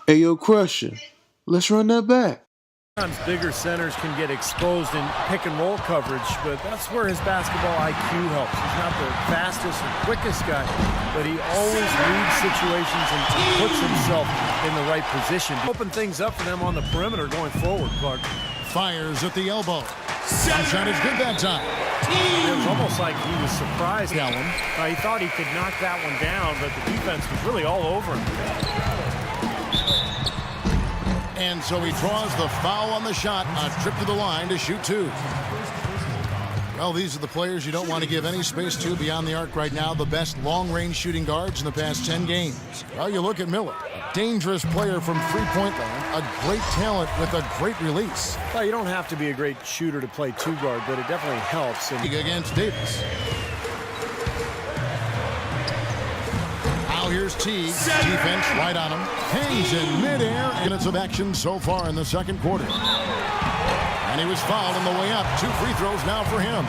Hey, yo, Crusher, let's run that back. Sometimes bigger centers can get exposed in pick and roll coverage, but that's where his basketball IQ helps. He's not the fastest or quickest guy, but he always reads situations and puts himself in the right position. Open things up for them on the perimeter going forward, Clark. Fires at the elbow. Shot is good that time. It was almost like he was surprised. He thought he could knock that one down, but the defense was really all over him. And so he draws the foul on the shot, a trip to the line to shoot two. Well, these are the players you don't want to give any space to beyond the arc right now. The best long-range shooting guards in the past 10 games. Well, you look at Miller, a dangerous player from three-point line, a great talent with a great release. Well, you don't have to be a great shooter to play two guard, but it definitely helps. And against Davis. Now here's Teague. Defense right on him. Hangs in midair. Minutes of action so far in the second quarter. And he was fouled on the way up. 2 free throws now for him.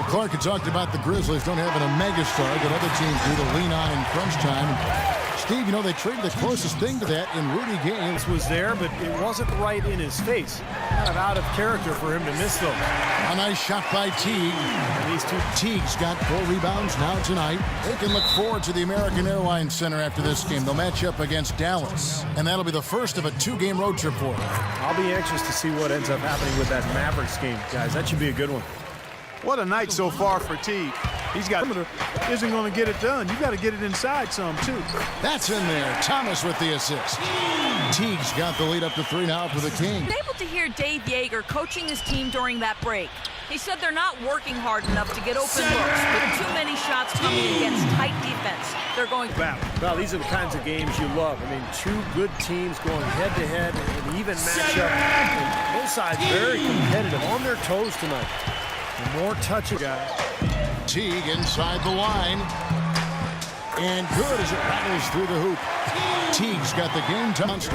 Clark had talked about the Grizzlies don't have a megastar that other teams do to lean on in crunch time. Steve, you know, they traded the closest thing to that in Rudy Gay. This was there, but it wasn't right in his face. Kind of out of character for him to miss those. A nice shot by Teague. And these two Teague's got 4 rebounds now tonight. They can look forward to the American Airlines Center after this game. They'll match up against Dallas. And that'll be the first of a 2-game road trip for them. I'll be anxious to see what ends up happening with that Mavericks game, guys. That should be a good one. What a night so far for Teague. He's got isn't going to get it done. You got to get it inside some too. That's in there. Thomas with the assist. Teague's got the lead up to 3 now for the Kings. I'm able to hear Dave Yeager coaching his team during that break. He said they're not working hard enough to get open looks, with too many shots coming against tight defense. They're going back. Well, these are the kinds of games you love. I mean, 2 good teams going head-to-head, an even matchup. And both sides very competitive, on their toes tonight. The more touchy guy. Teague inside the line. And good as it rattles through the hoop. Teague's got the game touched.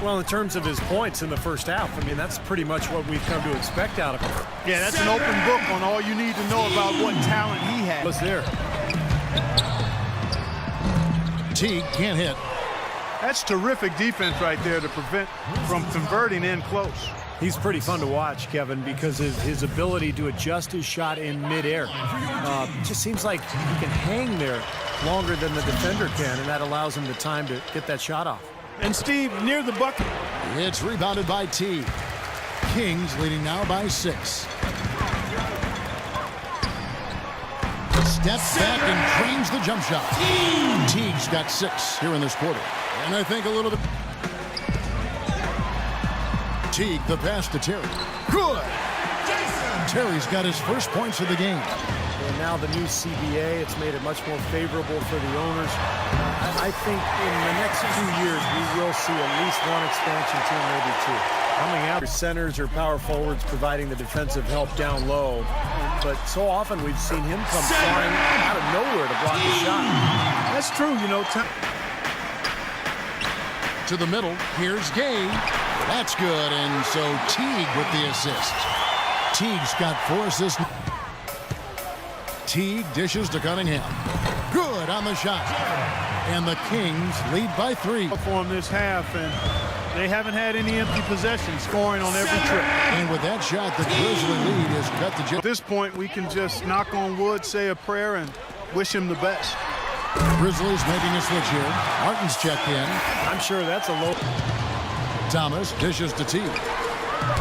Well, in terms of his points in the first half, I mean, that's pretty much what we've come to expect out of him. Yeah, that's an open book on all you need to know about what talent he has. What's there? Teague can't hit. That's terrific defense right there to prevent from converting in close. He's pretty fun to watch, Kevin, because of his ability to adjust his shot in midair. Just seems like he can hang there longer than the defender can, and that allows him the time to get that shot off. And Steve, near the bucket. It's rebounded by Teague. Kings leading now by 6. Steps back and drains the jump shot. Teague's got 6 here in this quarter. And I think a little bit. Teague, the pass to Terry. Good! Terry's got his first points of the game. And now the new CBA, it's made it much more favorable for the owners. I think in the next 2 years, we will see at least 1 expansion team, maybe 2. Coming out, centers or power forwards providing the defensive help down low. But so often we've seen him come flying out of nowhere to block the shot. That's true, you know. To the middle, here's Gay. That's good, and so Teague with the assist. Teague's got 4 assists. Teague dishes to Cunningham. Good on the shot. And the Kings lead by 3. For him this half, and they haven't had any empty possessions, scoring on every trip. And with that shot, the Grizzly lead is cut to At this point, we can just knock on wood, say a prayer, and wish him the best. Grizzlies making a switch here. Martin's checked in. I'm sure that's a low. Thomas dishes to Teague.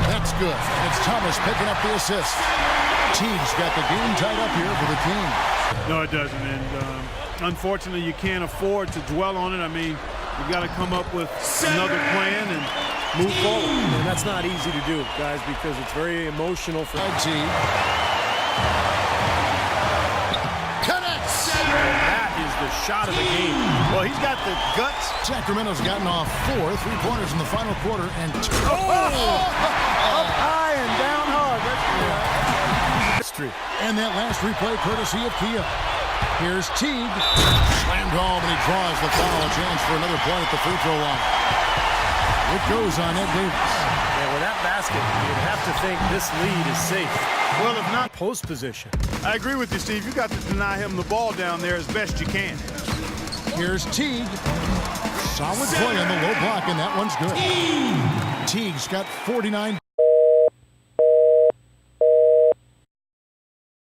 That's good. It's Thomas picking up the assist. Teague's got the game tied up here for the Kings. No, it doesn't. And unfortunately, you can't afford to dwell on it. I mean, you've got to come up with another plan and move forward. And that's not easy to do, guys, because it's very emotional for Teague. Connects. That is the shot of the game. Well, he's got the guts. Sacramento's gotten off 4 3-pointers in the final quarter, and Up high and down hard. That's history. And that last replay courtesy of Kia. Here's Teague. Slammed home, and he draws the foul. A chance for another point at the free throw line. It goes on Ed Davis. Yeah, with that basket, you'd have to think this lead is safe. well, if not Post position. I agree with you, Steve. You got to deny him the ball down there as best you can. Here's Teague. Solid play on the low block, and that one's good. Teague's got 49.